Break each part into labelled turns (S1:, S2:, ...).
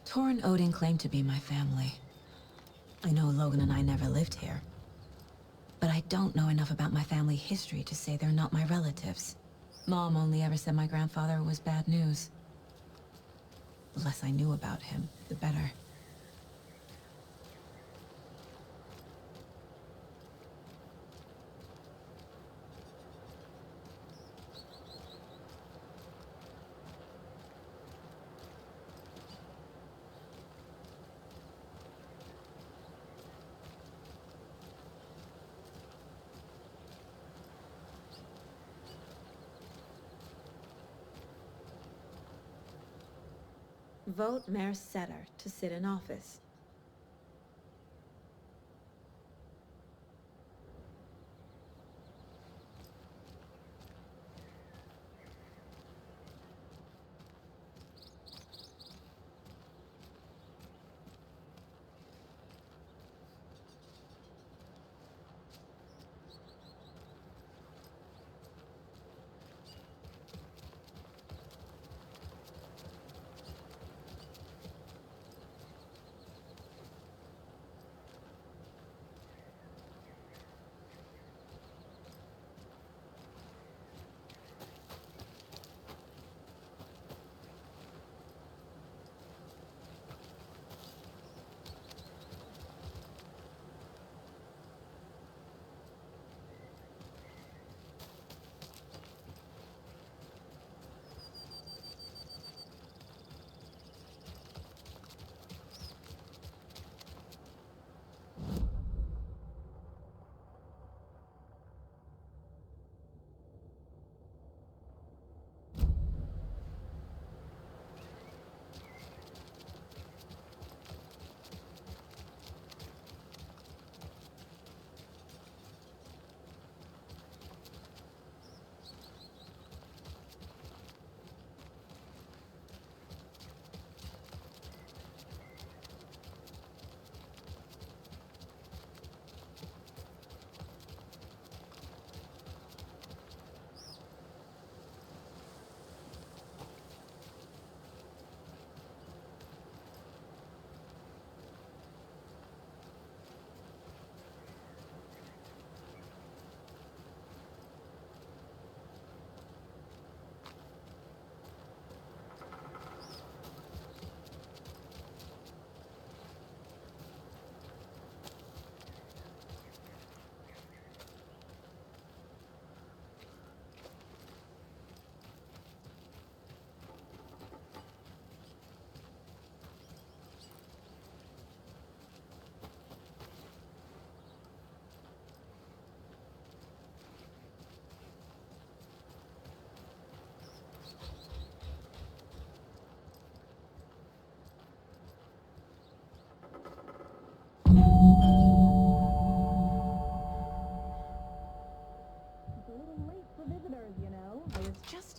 S1: Tor and Odin claim to be my family. I know Logan and I never lived here. But I don't know enough about my family history to say they're not my relatives. Mom only ever said my grandfather was bad news. The less I knew about him, the better. Vote Mayor Setter to sit in office.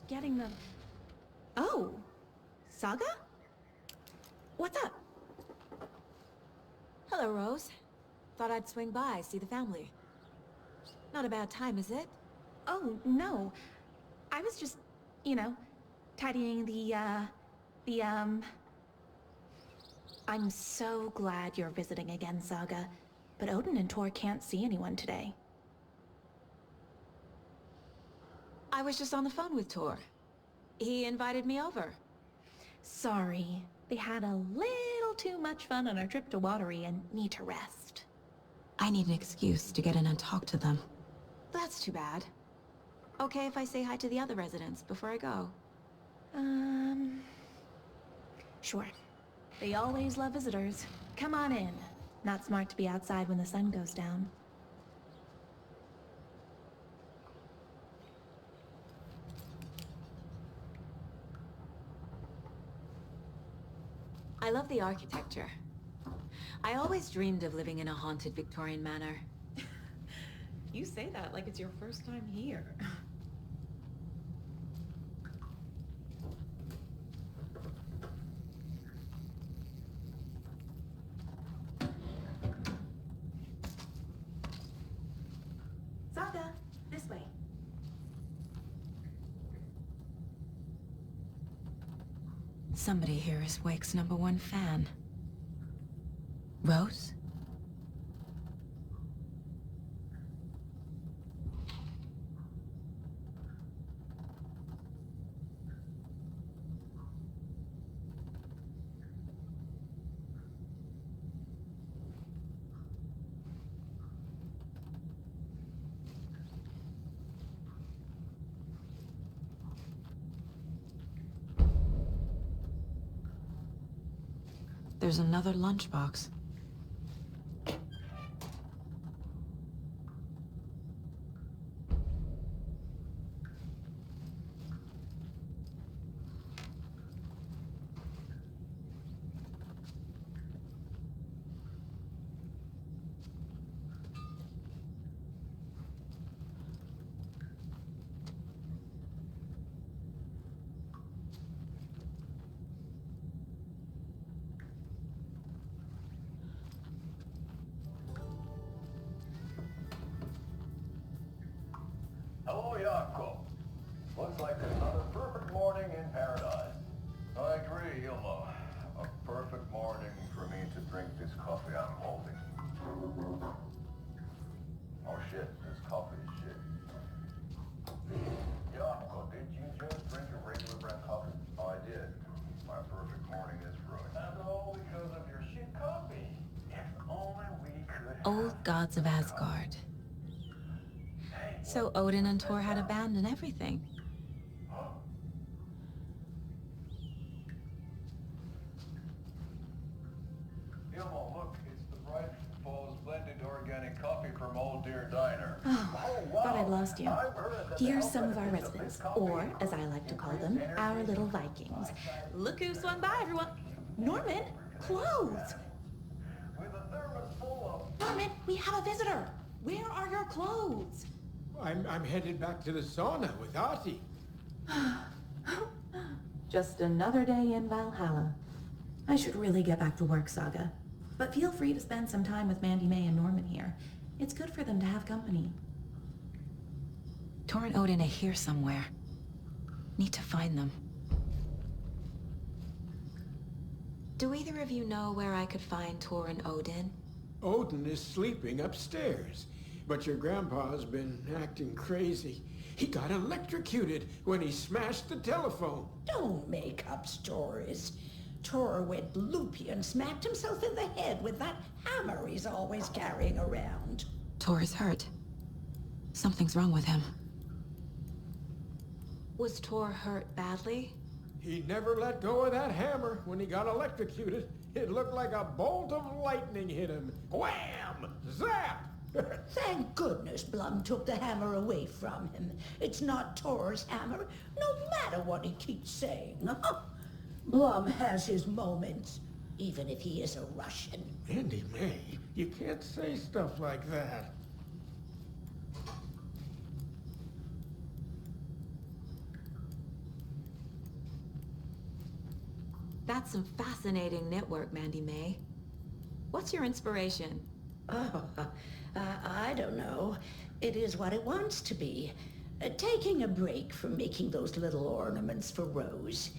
S2: Getting them. Oh, Saga? What's up?
S1: Hello, Rose. Thought I'd swing by, see the family. Not a bad time, is it?
S2: Oh, no. I was just, tidying I'm so glad you're visiting again, Saga. But Odin and Tor can't see anyone today.
S1: I was just on the phone with Tor. He invited me over.
S2: Sorry. They had a little too much fun on our trip to Watery and need to rest.
S1: I need an excuse to get in and talk to them. That's too bad. Okay if I say hi to the other residents before I go?
S2: Sure. They always love visitors. Come on in. Not smart to be outside when the sun goes down.
S1: I love the architecture. I always dreamed of living in a haunted Victorian manor.
S2: You say that like it's your first time here. Saga, this way.
S1: Somebody here is Wake's #1 fan. Rose? There's another lunchbox.
S3: Hello, Jakob. Looks like another perfect morning in paradise. I agree, Yuma. A perfect morning for me to drink this coffee I'm holding. Oh shit, this coffee is shit. Jakob, did you just drink a regular brand coffee? I did. My perfect morning is ruined. And all because of your shit coffee. If only we could have...
S1: Old gods of Asgard. So Odin and Thor had a band and everything.
S3: Ilmo, look, it's the bright Falls blended organic coffee from Old Deer Diner.
S2: Oh, thought I'd lost you. Here's some of our residents, or, as I like to call them, our little Vikings. Look who swung by, everyone. Norman, clothes.
S3: With a thermos full of...
S2: Norman, we have a visitor. Where are your clothes?
S4: I'm headed back to the sauna with Artie.
S2: Just another day in Valhalla. I should really get back to work, Saga. But feel free to spend some time with Mandy May and Norman here. It's good for them to have company.
S1: Thor and Odin are here somewhere. Need to find them. Do either of you know where I could find Thor and Odin?
S4: Odin is sleeping upstairs, but your grandpa's been acting crazy. He got electrocuted when he smashed the telephone.
S5: Don't make up stories. Thor went loopy and smacked himself in the head with that hammer he's always carrying around.
S1: Thor is hurt. Something's wrong with him. Was Thor hurt badly?
S4: He never let go of that hammer when he got electrocuted. It looked like a bolt of lightning hit him. Wham! Zap!
S5: Thank goodness Blum took the hammer away from him. It's not Thor's hammer, no matter what he keeps saying. Blum has his moments, even if he is a Russian.
S4: Andy May, you can't say stuff like that.
S1: That's some fascinating knitwork, Mandy May. What's your inspiration?
S5: Oh, I don't know. It is what it wants to be. Taking a break from making those little ornaments for Rose.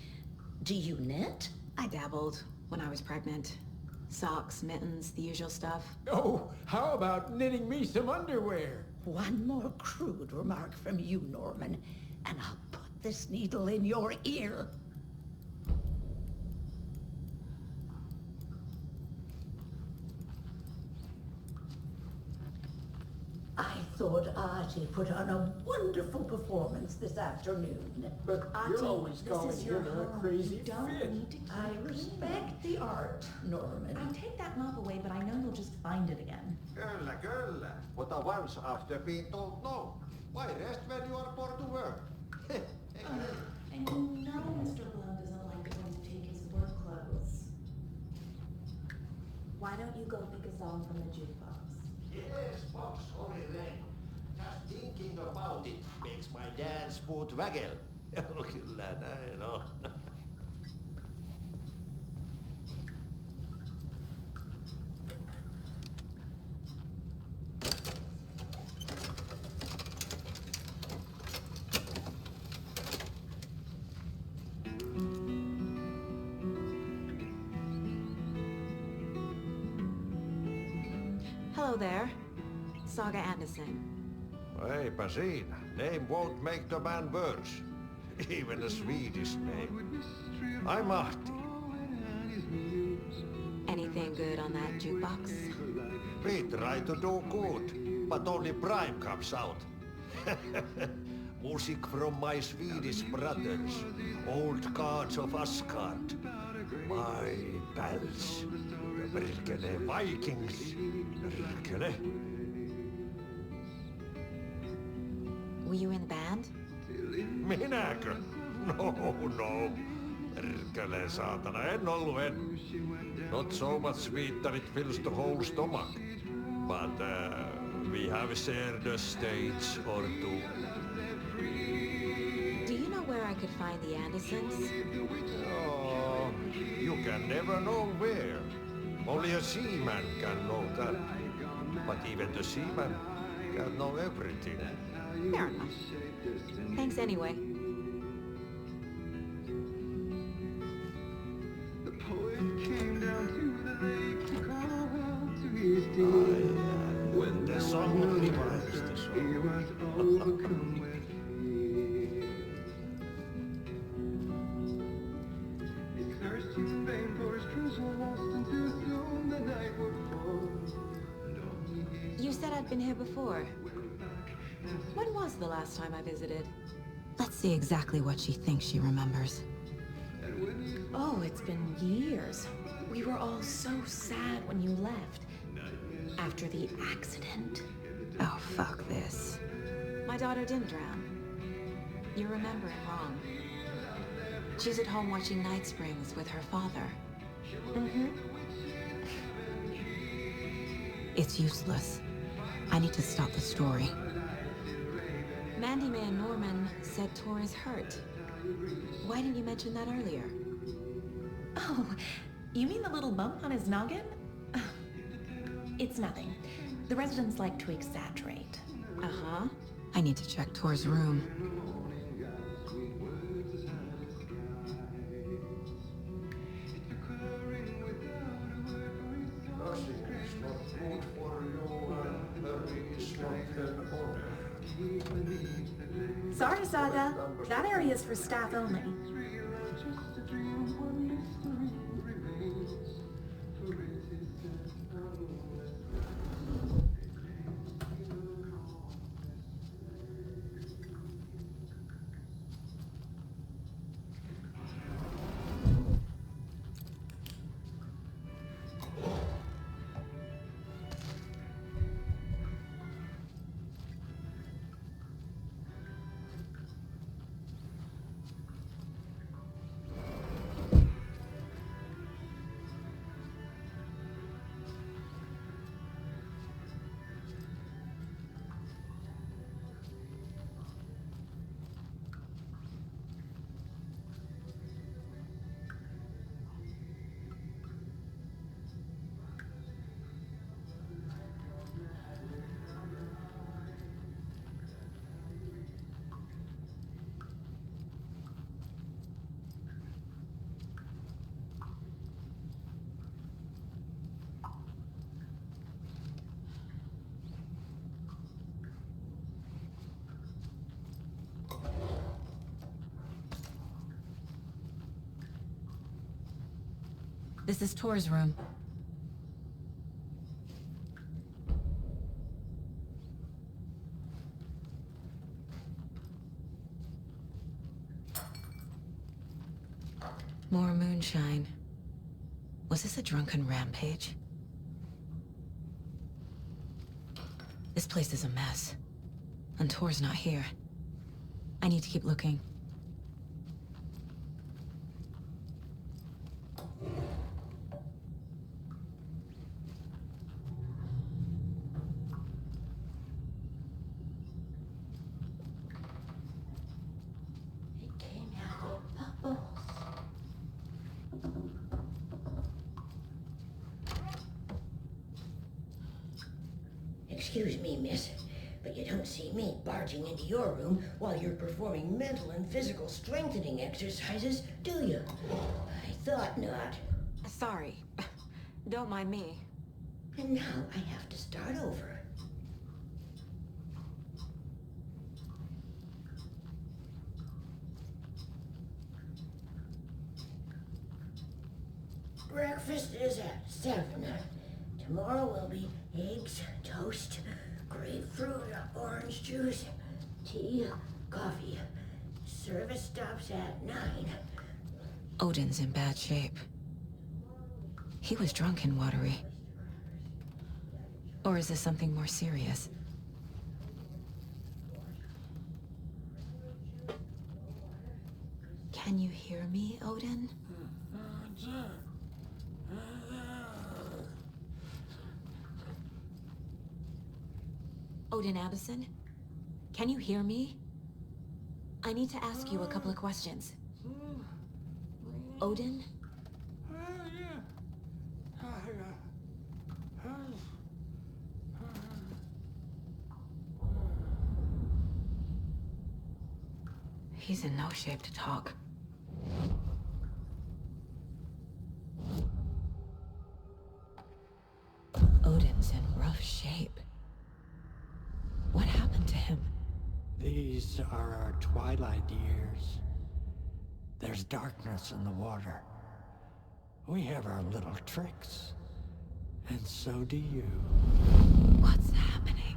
S5: Do you knit?
S1: I dabbled when I was pregnant. Socks, mittens, the usual stuff.
S4: Oh, how about knitting me some underwear?
S5: One more crude remark from you, Norman, and I'll put this needle in your ear. I thought Artie put on a wonderful performance this afternoon.
S4: But
S5: Artie,
S4: you're always
S5: this
S4: calling
S5: is your
S4: him a
S5: home.
S4: crazy
S5: You don't
S4: fit.
S5: need to keep I respect the art, Norman.
S2: I'll take that mop away, but I know you'll just find it again.
S6: Kyllä, kyllä. But once after being told no, why rest when you are born to work?
S2: And you know Mr. Blum doesn't like it when you take his work clothes. Why don't you go pick a song from the jukebox?
S6: Yes, boss, only then. Just thinking about it makes my dance foot waggle. Kyllä näin on.
S1: Hello there. Saga Anderson.
S6: Eipä siinä. Name won't make the man worse. Even a Swedish name. I'm Ahti.
S1: Anything good on that jukebox?
S6: We try to do good, but only Prime comes out. Music from my Swedish brothers, old gods of Asgard. My pals, the perkele Vikings. Perkele.
S1: Were you in the band?
S6: Minäkö? No. Perkele saatana, en ollut en. Not so much sweet that it fills the whole stomach. But we have shared a stage or two.
S1: Do you know where I could find the Andersons?
S6: Oh, you can never know where. Only a seaman can know that. But even the seaman can know everything.
S1: Fair enough. Thanks anyway.
S6: When the song revives the soul.
S1: You said I'd been here before. When was the last time I visited? Let's see exactly what she thinks she remembers.
S2: Oh, it's been years. We were all so sad when you left. After the accident.
S1: Oh, fuck this. My daughter didn't drown. You're remembering wrong. She's at home watching Night Springs with her father.
S2: Mm-hmm.
S1: It's useless. I need to stop the story. Mandy May and Norman said Tor is hurt. Why didn't you mention that earlier?
S2: Oh, you mean the little bump on his noggin? It's nothing. The residents like to exaggerate.
S1: Uh-huh. I need to check Tor's room.
S2: Sorry, Saga. That area is for staff only.
S1: This is Tor's room. More moonshine. Was this a drunken rampage? This place is a mess. And Tor's not here. I need to keep looking.
S5: Excuse me, miss, but you don't see me barging into your room while you're performing mental and physical strengthening exercises, do you? I thought not.
S1: Sorry. Don't mind me.
S5: And now I have to start over. Breakfast is at 7. Tomorrow will be eggs, toast, grapefruit, orange juice, tea, coffee. Service stops at 9.
S1: Odin's in bad shape. He was drunk and watery. Or is this something more serious? Can you hear me, Odin? Odin Abison? Can you hear me? I need to ask you a couple of questions. Odin? He's in no shape to talk. Odin's in rough shape. What happened to him?
S7: These are our twilight years. There's darkness in the water. We have our little tricks. And so do you.
S1: What's happening?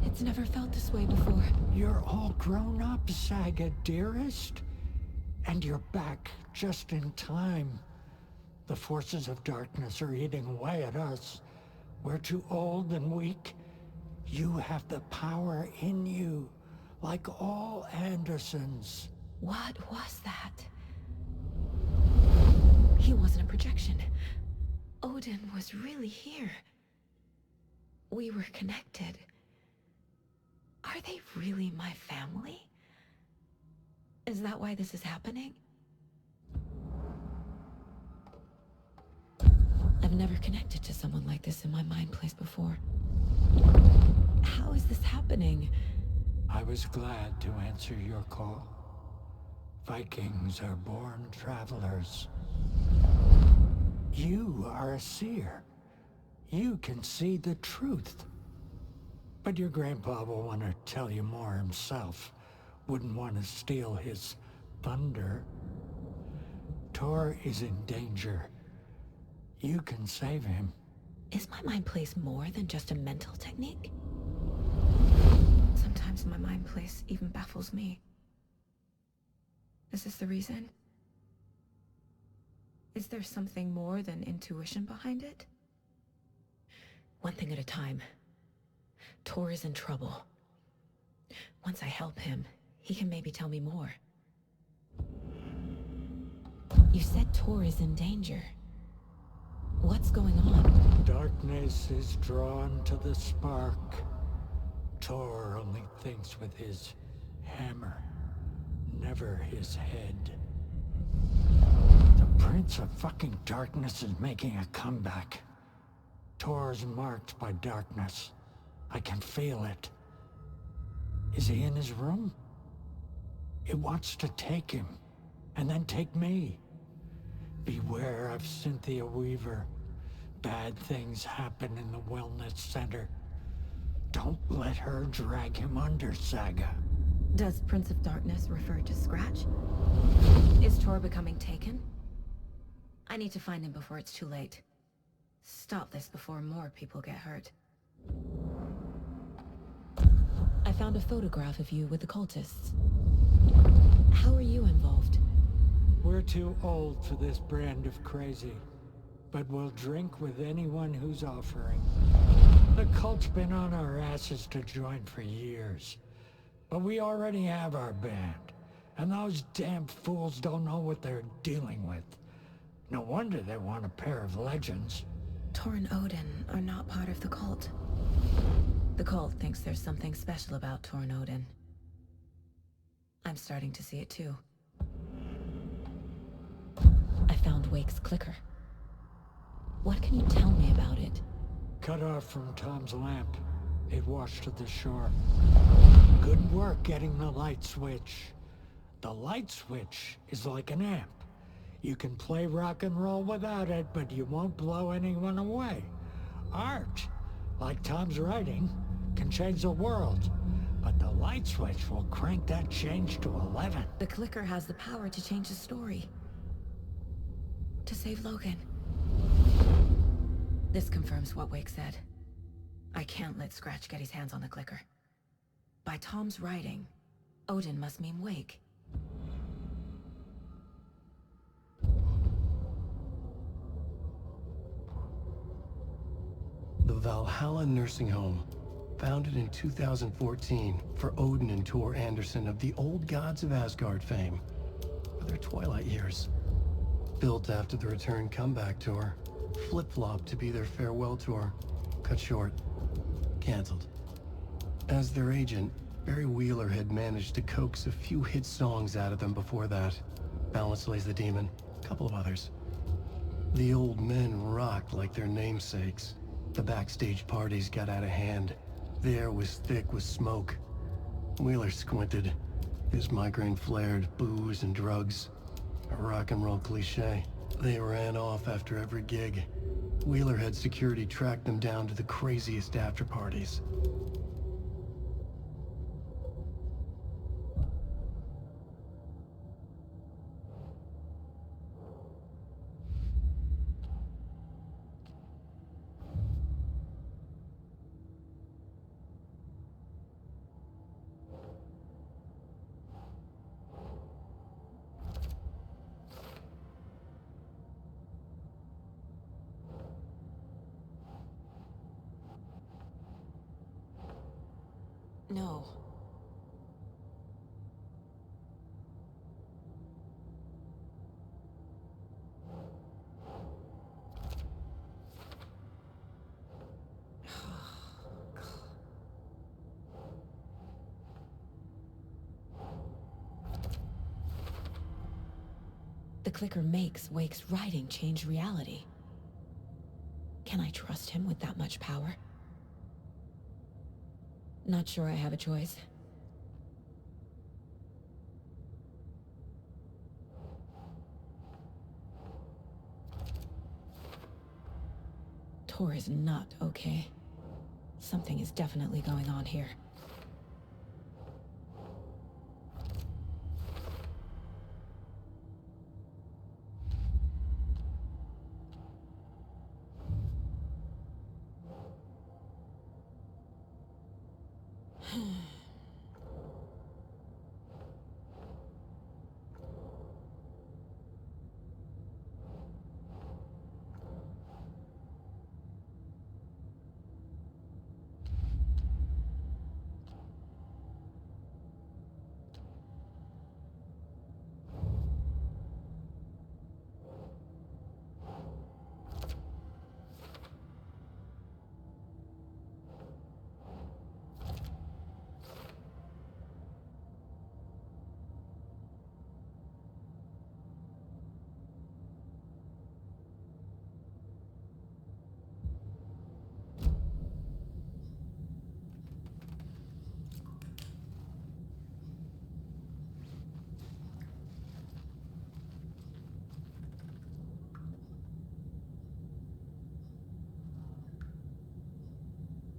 S1: It's never felt this way before.
S7: You're all grown up, Saga, dearest. And you're back just in time. The forces of darkness are eating away at us. We're too old and weak. You have the power in you, like all Andersons.
S1: What was that? He wasn't a projection. Odin was really here. We were connected. Are they really my family? Is that why this is happening? I've never connected to someone like this in my mind place before. How is this happening?
S7: I was glad to answer your call. Vikings are born travelers. You are a seer. You can see the truth. But your grandpa will want to tell you more himself. Wouldn't want to steal his thunder. Tor is in danger. You can save him.
S1: Is my mind place more than just a mental technique? Sometimes my mind place even baffles me. Is this the reason? Is there something more than intuition behind it? One thing at a time. Tor is in trouble. Once I help him, he can maybe tell me more. You said Tor is in danger. What's going on?
S7: Darkness is drawn to the spark. Tor only thinks with his hammer, never his head. The Prince of fucking Darkness is making a comeback. Tor's marked by darkness. I can feel it. Is he in his room? It wants to take him, and then take me. Beware of Cynthia Weaver. Bad things happen in the wellness center. Don't let her drag him under, Saga.
S1: Does Prince of Darkness refer to Scratch? Is Tor becoming taken? I need to find him before it's too late. Stop this before more people get hurt. I found a photograph of you with the cultists. How are you involved?
S7: We're too old for this brand of crazy, but we'll drink with anyone who's offering. The cult's been on our asses to join for years, but we already have our band, and those damn fools don't know what they're dealing with. No wonder they want a pair of legends.
S1: Tor and Odin are not part of the cult. The cult thinks there's something special about Tor and Odin. I'm starting to see it too. I found Wake's clicker. What can you tell me about it?
S7: Cut off from Tom's lamp. It washed to the shore. Good work getting the light switch. The light switch is like an amp. You can play rock and roll without it, but you won't blow anyone away. Art, like Tom's writing, can change the world, but the light switch will crank that change to 11.
S1: The clicker has the power to change the story. To save Logan. This confirms what Wake said. I can't let Scratch get his hands on the clicker. By Tom's writing, Odin must mean Wake.
S8: The Valhalla Nursing Home, founded in 2014 for Odin and Tor Anderson of the Old Gods of Asgard fame, for their twilight years. Built after the Return comeback tour, flip-flopped to be their farewell tour, cut short, canceled. As their agent, Barry Wheeler had managed to coax a few hit songs out of them before that. Balance Lays the Demon, a couple of others. The old men rocked like their namesakes. The backstage parties got out of hand. The air was thick with smoke. Wheeler squinted. His migraine flared, booze and drugs. A rock and roll cliche. They ran off after every gig. Wheeler had security track them down to the craziest after parties.
S1: No. The clicker makes Wake's writing change reality. Can I trust him with that much power? Not sure I have a choice. Tor is not okay. Something is definitely going on here.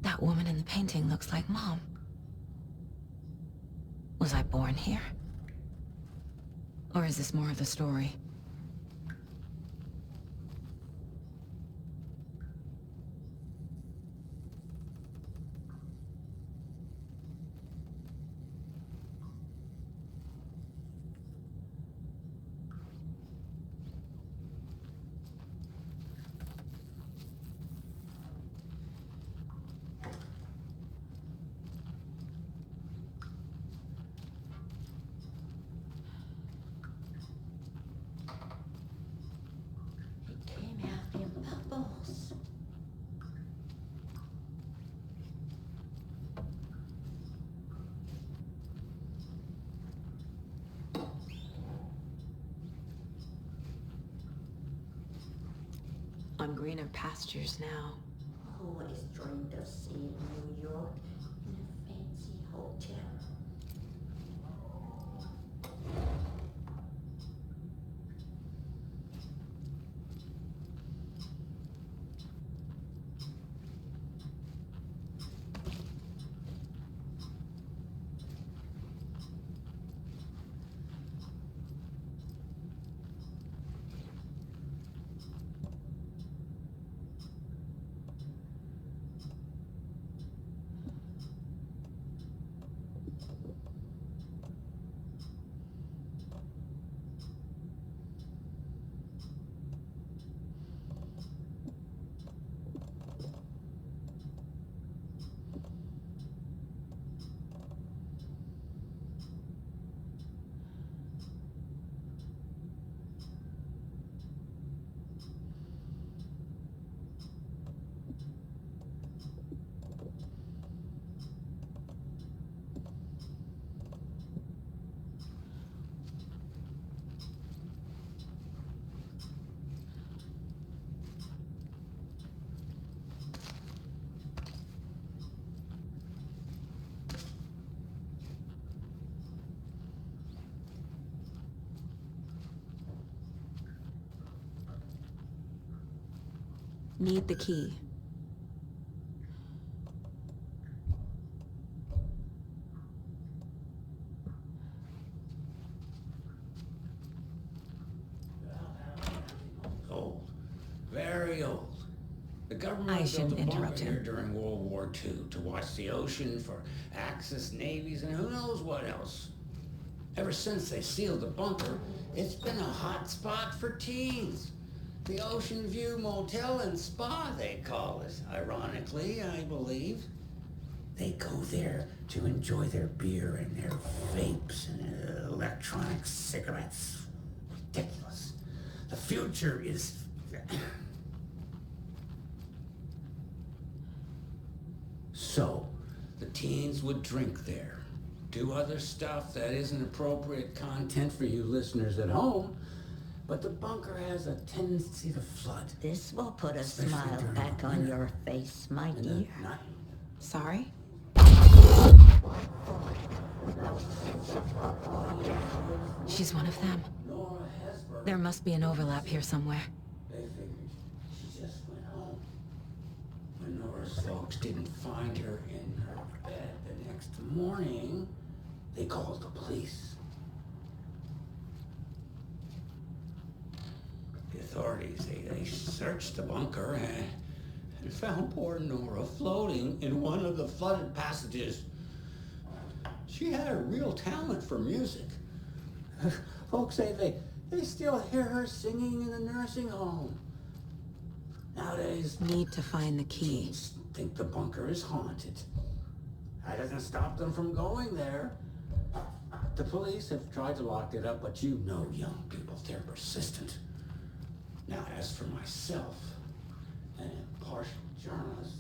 S1: That woman in the painting looks like Mom. Was I born here? Or is this more of the story? On greener pastures now.
S5: Who has dreamed of seeing New York in a fancy hotel?
S1: Need the key.
S9: Old. Very old. The government
S1: I
S9: built
S1: shouldn't
S9: a bunker
S1: interrupt him.
S9: here during World War II to watch the ocean for Axis navies and who knows what else. Ever since they sealed the bunker, it's been a hot spot for teens. The Ocean View Motel and Spa, they call it. Ironically, I believe. They go there to enjoy their beer and their vapes and electronic cigarettes. Ridiculous. The future is... So, the teens would drink there, do other stuff that isn't appropriate content for you listeners at home, but the bunker has a tendency to flood.
S5: This will put a
S9: Especially
S5: smile
S9: during
S5: back
S9: the
S5: on
S9: winter.
S5: your face, my
S9: And
S5: dear.
S9: the night.
S1: Sorry? She's one of them.
S9: Nora Hesburgh,
S1: There must be an overlap here somewhere.
S9: they figured she just went home. When Nora's folks didn't find her in her bed the next morning, they called the police. The authorities, they searched the bunker and found poor Nora floating in one of the flooded passages. She had a real talent for music. Folks say they still hear her singing in the nursing home. Nowadays,
S1: Need to find the key.
S9: teens think the bunker is haunted. That doesn't stop them from going there. The police have tried to lock it up, but you know young people, they're persistent. Now, as for myself, an impartial journalist,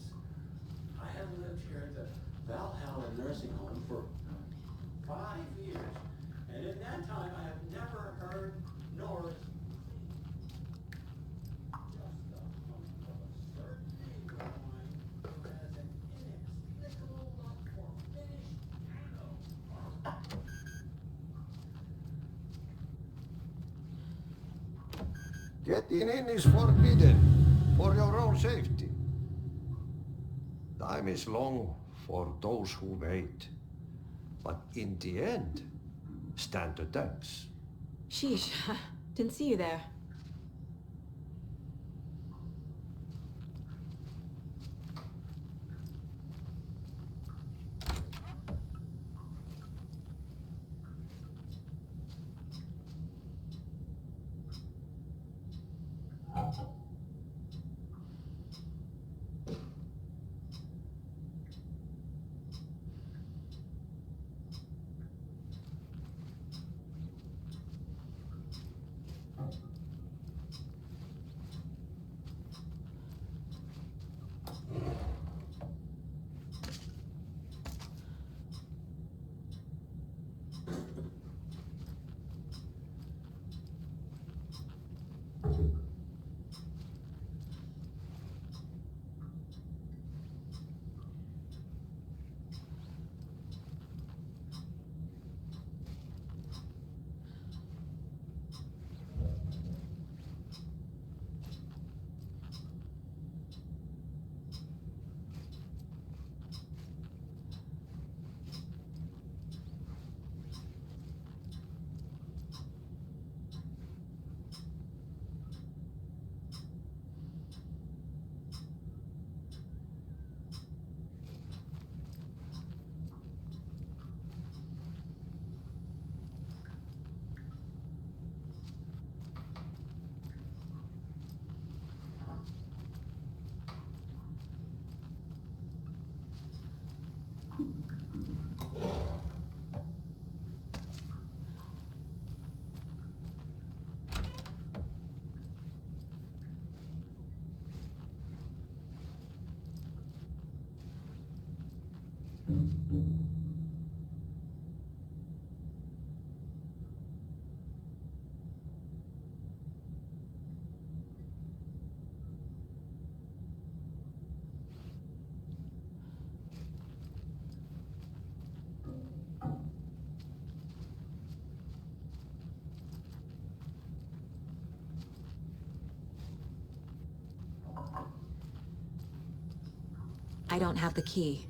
S9: I have lived here at the Valhalla nursing home for 5 years, and in that time I have never heard Nora's
S6: Getting in is forbidden for your own safety. Time is long for those who wait, but in the end, stand the test.
S1: Sheesh. Didn't see you there. I don't have the key.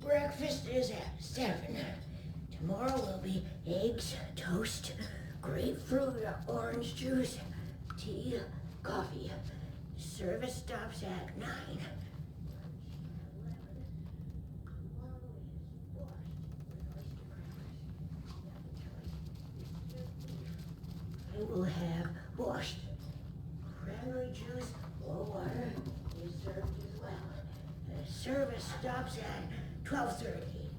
S5: Breakfast is at 7. Tomorrow will be eggs, toast, grapefruit, orange juice, tea, coffee. Service stops at 9. I will have washed cranberry juice or water is served as well. The service stops at 12:30.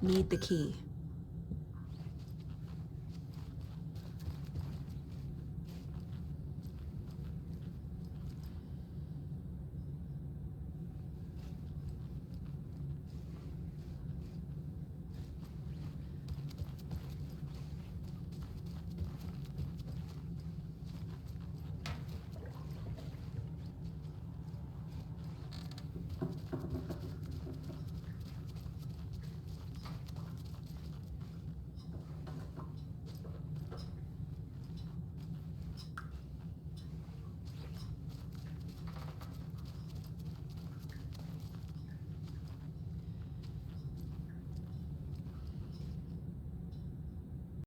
S1: Need the key.